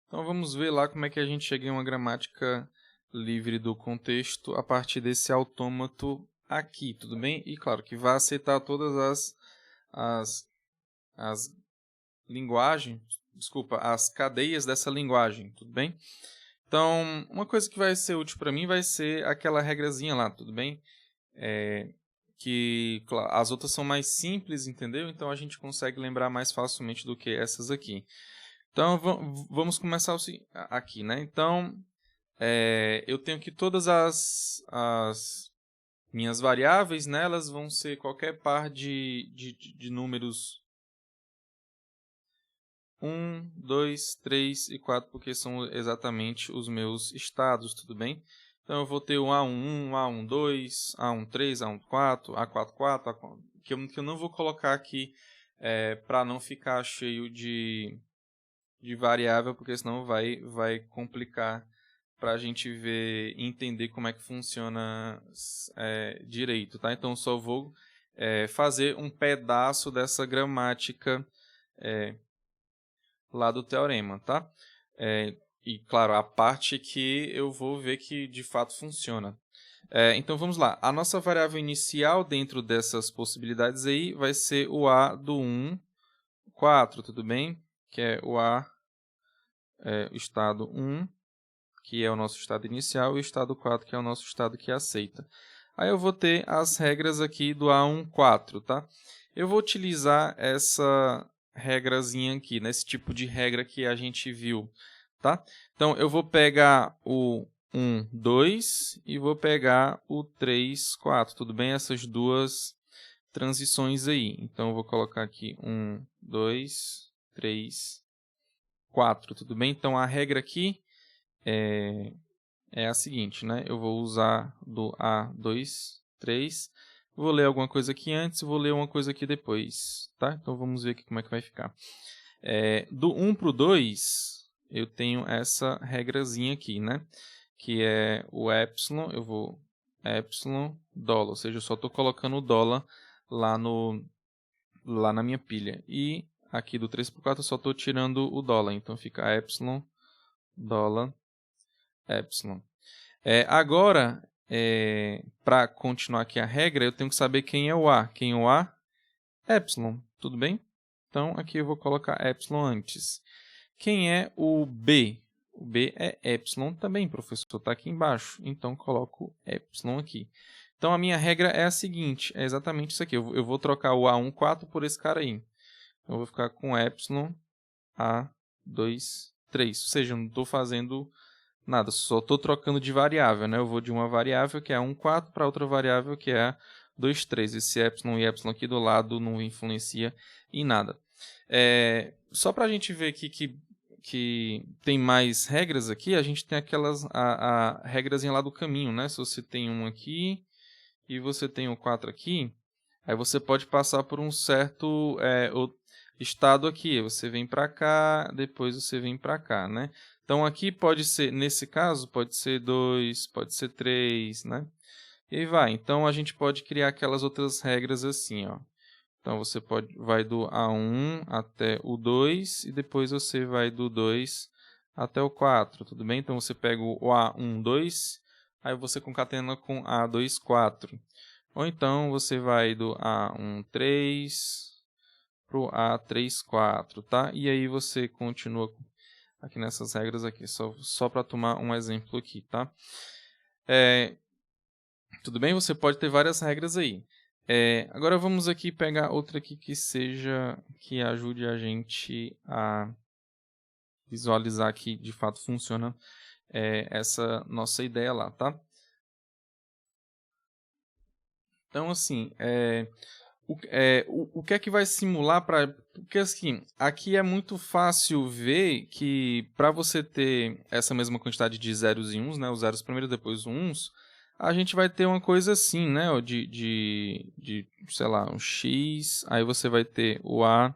Então vamos ver lá como é que a gente chega em uma gramática livre do contexto a partir desse autômato aqui, tudo bem? E claro que vai aceitar todas as linguagens, desculpa, as cadeias dessa linguagem, tudo bem? Então, uma coisa que vai ser útil para mim vai ser aquela regrazinha lá, tudo bem? Que claro, as outras são mais simples, entendeu? Então a gente consegue lembrar mais facilmente do que essas aqui. Então vamos começar aqui, né? Então eu tenho que todas as minhas variáveis, né, elas vão ser qualquer par de números 1, 2, 3 e 4, porque são exatamente os meus estados, tudo bem? Então eu vou ter o A11, A12, A13, A14, A44, A4, que eu não vou colocar aqui para não ficar cheio de variável, porque senão vai complicar para a gente ver e entender como é que funciona direito, tá? Então, só vou fazer um pedaço dessa gramática lá do teorema, tá? E, claro, a parte que eu vou ver que de fato funciona. Então, vamos lá. A nossa variável inicial dentro dessas possibilidades aí vai ser o A do 1, 4, tudo bem? Que é o A, o estado 1, que é o nosso estado inicial, e o estado 4, que é o nosso estado que aceita. Aí eu vou ter as regras aqui do A14, tá? Eu vou utilizar essa regrazinha aqui, nesse tipo de regra que a gente viu, tá? Então, eu vou pegar o 1, 2 e vou pegar o 3, 4, tudo bem? Essas duas transições aí. Então, eu vou colocar aqui 1, 2, 3, 4, tudo bem? Então, a regra aqui é a seguinte, né? Eu vou usar do A2, 3. Vou ler alguma coisa aqui antes, vou ler uma coisa aqui depois, tá? Então vamos ver aqui como é que vai ficar. Do 1 para o 2, eu tenho essa regrazinha aqui, né? Que é o epsilon, eu vou epsilon dólar, ou seja, eu só estou colocando o dólar lá na minha pilha. E aqui do 3 para o 4 eu só estou tirando o dólar, então fica epsilon dólar epsilon. Agora, para continuar aqui a regra, eu tenho que saber quem é o A. Quem é o A? Epsilon, tudo bem? Então, aqui eu vou colocar epsilon antes. Quem é o B? O B é epsilon também, professor, está aqui embaixo. Então, coloco epsilon aqui. Então, a minha regra é a seguinte, é exatamente isso aqui. Eu vou trocar o A14 por esse cara aí. Então, eu vou ficar com epsilon A2, 3. Ou seja, eu não estou fazendo nada, só estou trocando de variável, né? Eu vou de uma variável que é 1,4 para outra variável que é 2,3. Esse epsilon e epsilon aqui do lado não influencia em nada. Só para a gente ver aqui que tem mais regras aqui, a gente tem aquelas a regrazinha lá do caminho, né? Se você tem um aqui e você tem o 4 aqui, aí você pode passar por um certo estado aqui. Você vem para cá, depois você vem para cá, né? Então, aqui pode ser, nesse caso, pode ser 2, pode ser 3, né? E aí vai. Então, a gente pode criar aquelas outras regras assim, ó. Então, você vai do A1 até o 2 e depois você vai do 2 até o 4, tudo bem? Então, você pega o A1, 2, aí você concatena com A2, 4. Ou então, você vai do A1, 3 para o A3, 4, tá? E aí você continua aqui nessas regras aqui, só para tomar um exemplo aqui, tá? Tudo bem? Você pode ter várias regras aí. Agora vamos aqui pegar outra aqui que ajude a gente a visualizar que de fato funciona essa nossa ideia lá, tá? Então, assim, o que é que vai simular para... Porque, assim, aqui é muito fácil ver que para você ter essa mesma quantidade de zeros e uns, né, os zeros primeiro, depois os uns, a gente vai ter uma coisa assim, né, sei lá, um x, aí você vai ter o A...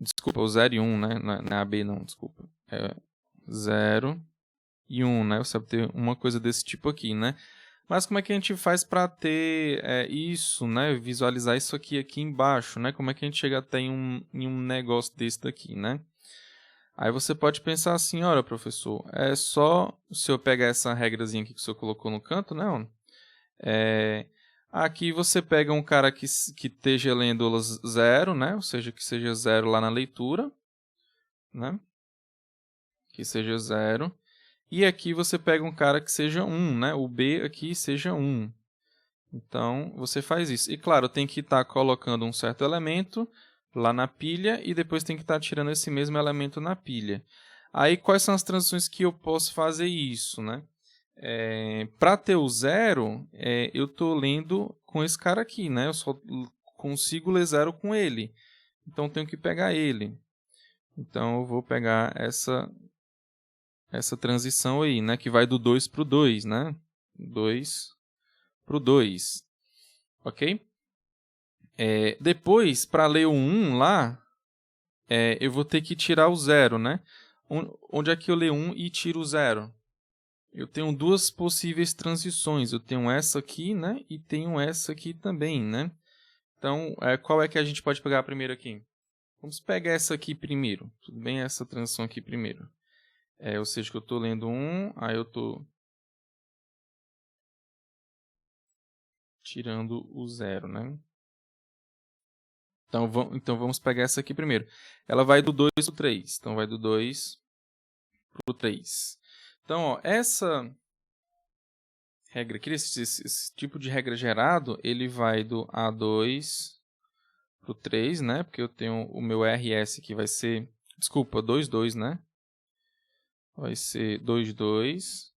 Desculpa, o 0 e 1, né, não é AB não, desculpa. 0 e 1, né, você vai ter uma coisa desse tipo aqui, né. Mas como é que a gente faz para ter isso, né? Visualizar isso aqui embaixo, né? Como é que a gente chega até em um negócio desse daqui, né? Aí você pode pensar assim, olha, professor, é só se eu pegar essa regrazinha aqui que o senhor colocou no canto, não. Aqui você pega um cara que esteja lendo 0, né? Ou seja, que seja 0 lá na leitura, né? Que seja 0. E aqui você pega um cara que seja 1, né? O B aqui seja 1. Então, você faz isso. E, claro, tem que estar colocando um certo elemento lá na pilha e depois tem que estar tirando esse mesmo elemento na pilha. Aí, quais são as transições que eu posso fazer isso, né? Para ter o 0, eu estou lendo com esse cara aqui, né? Eu só consigo ler 0 com ele. Então, tenho que pegar ele. Então, eu vou pegar essa transição aí, né? Que vai do 2 para o 2, né? 2 para o 2. Ok? Depois, para ler o 1 lá, eu vou ter que tirar o 0, né? Onde é que eu leio 1 e tiro o 0? Eu tenho duas possíveis transições. Eu tenho essa aqui, né? E tenho essa aqui também, né? Então, qual é que a gente pode pegar primeiro aqui? Vamos pegar essa aqui primeiro. Tudo bem? Essa transição aqui primeiro. Ou seja, que eu estou lendo 1, aí eu estou tirando o 0, né? Então, vamos pegar essa aqui primeiro. Ela vai do 2 para o 3. Então, vai do 2 para o 3. Então, ó, essa regra aqui, esse tipo de regra gerado, ele vai do A2 para o 3, né? Porque eu tenho o meu RS aqui vai ser... Desculpa, 2, 2, né? Vai ser 2, 2.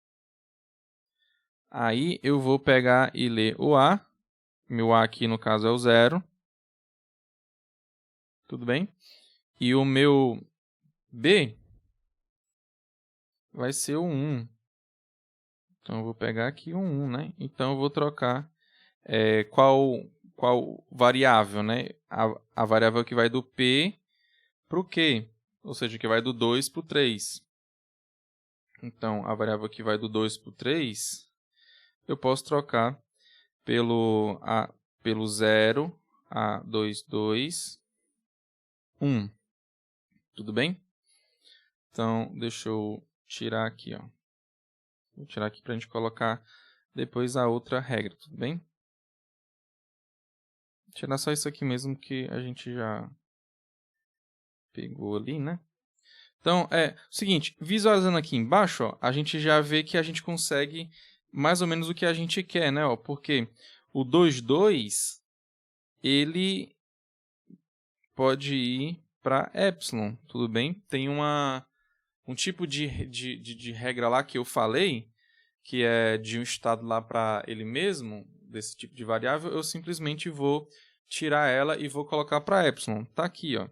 Aí, eu vou pegar e ler o A. Meu A aqui, no caso, é o 0. Tudo bem? E o meu B vai ser o 1. Então, eu vou pegar aqui o 1, né? Então, eu vou trocar qual variável, né? A variável que vai do P para o Q, ou seja, que vai do 2 para o 3. Então, a variável que vai do 2 para o 3, eu posso trocar pelo 0, A2, 2, 1. Tudo bem? Então, deixa eu tirar aqui, ó. Vou tirar aqui para a gente colocar depois a outra regra, tudo bem? Vou tirar só isso aqui mesmo que a gente já pegou ali, né? Então, o seguinte, visualizando aqui embaixo, ó, a gente já vê que a gente consegue mais ou menos o que a gente quer, né? Ó, porque o 2, 2, ele pode ir para epsilon, tudo bem? Tem um tipo de regra lá que eu falei, que é de um estado lá para ele mesmo, desse tipo de variável, eu simplesmente vou tirar ela e vou colocar para epsilon. Tá aqui, ó.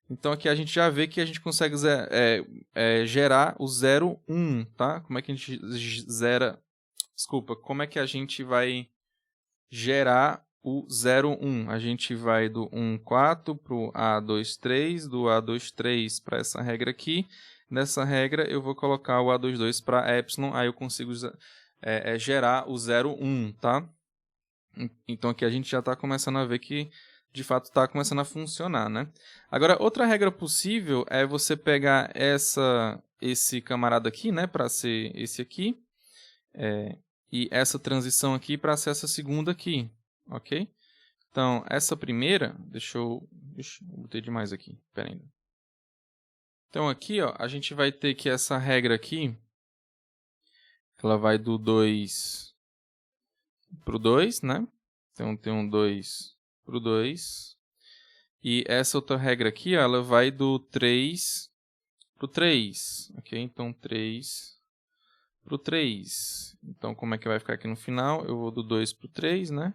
Então, aqui a gente já vê que a gente consegue gerar o 0, 1, tá? Como é que a gente zera... Desculpa, como é que a gente vai gerar o 0, 1? A gente vai do 1, 4 para o A2, 3, do A2, 3 para essa regra aqui. Nessa regra, eu vou colocar o A2, 2 para epsilon, aí eu consigo gerar o 0, 1, tá? Então, aqui a gente já está começando a ver que de fato está começando a funcionar, né? Agora, outra regra possível é você pegar esse camarada aqui, né, para ser esse aqui, e essa transição aqui para ser essa segunda aqui, ok? Então, essa primeira, deixa eu botei demais aqui, pera aí. Então, aqui, ó, a gente vai ter que essa regra aqui, ela vai do 2 para o 2, né? Então, tem um 2 para o 2. E essa outra regra aqui, ó, ela vai do 3 para o 3. Ok? Então, 3 para o 3. Então, como é que vai ficar aqui no final? Eu vou do 2 para o 3, né?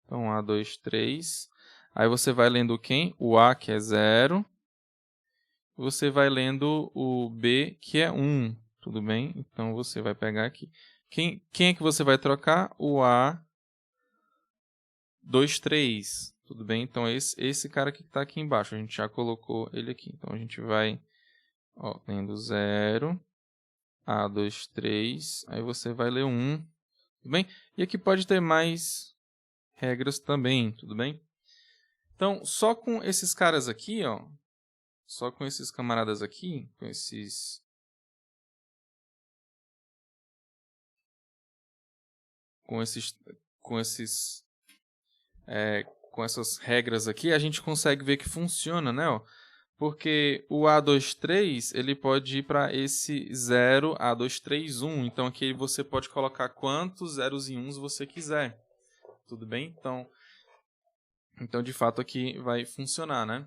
Então, A, 2, 3. Aí você vai lendo quem? O A, que é 0. Você vai lendo o B, que é 1. Tudo bem? Então, você vai pegar aqui. Quem é que você vai trocar? O A, 2, 3. Tudo bem? Então, esse cara que está aqui embaixo, a gente já colocou ele aqui. Então, a gente vai lendo 0, A, 2, 3. Aí você vai ler 1. Tudo bem? E aqui pode ter mais regras também. Tudo bem? Então, só com esses caras aqui, ó, só com esses camaradas aqui, com esses... com esses... com esses... com essas regras aqui, a gente consegue ver que funciona, né? Ó? Porque o A23, ele pode ir para esse 0, A231. Então, aqui você pode colocar quantos zeros e uns você quiser. Tudo bem? Então, de fato, aqui vai funcionar, né?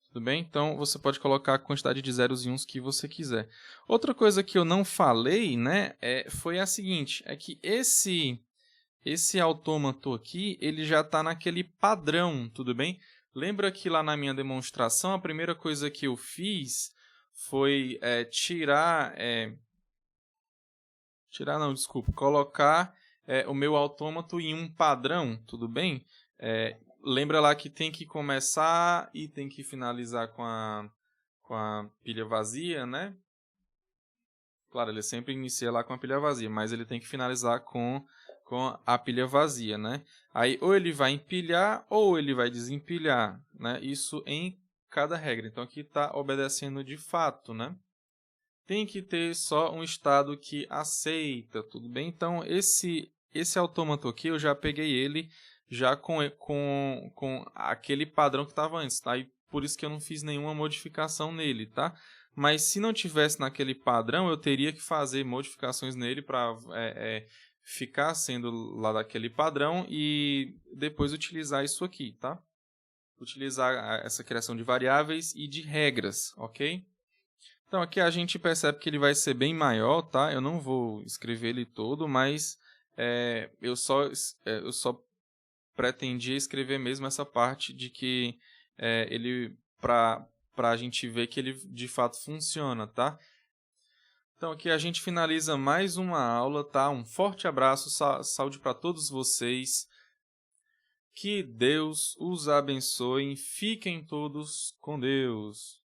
Tudo bem? Então, você pode colocar a quantidade de zeros e uns que você quiser. Outra coisa que eu não falei, né, foi a seguinte, é que esse autômato aqui, ele já está naquele padrão, tudo bem? Lembra que lá na minha demonstração, a primeira coisa que eu fiz foi colocar o meu autômato em um padrão, tudo bem? Lembra lá que tem que começar e tem que finalizar com a pilha vazia, né? Claro, ele sempre inicia lá com a pilha vazia, mas ele tem que finalizar com a pilha vazia, né? Aí ou ele vai empilhar ou ele vai desempilhar, né? Isso em cada regra. Então aqui está obedecendo de fato, né? Tem que ter só um estado que aceita, tudo bem? Então esse autômato aqui eu já peguei ele já com aquele padrão que estava antes, tá? E por isso que eu não fiz nenhuma modificação nele, tá? Mas se não tivesse naquele padrão, eu teria que fazer modificações nele para ficar sendo lá daquele padrão e depois utilizar isso aqui, tá? Utilizar essa criação de variáveis e de regras, ok? Então aqui a gente percebe que ele vai ser bem maior, tá? Eu não vou escrever ele todo, mas eu só pretendia escrever mesmo essa parte de que ele para a gente ver que ele de fato funciona, tá? Então aqui a gente finaliza mais uma aula, tá? Um forte abraço, saúde para todos vocês. Que Deus os abençoe. Fiquem todos com Deus.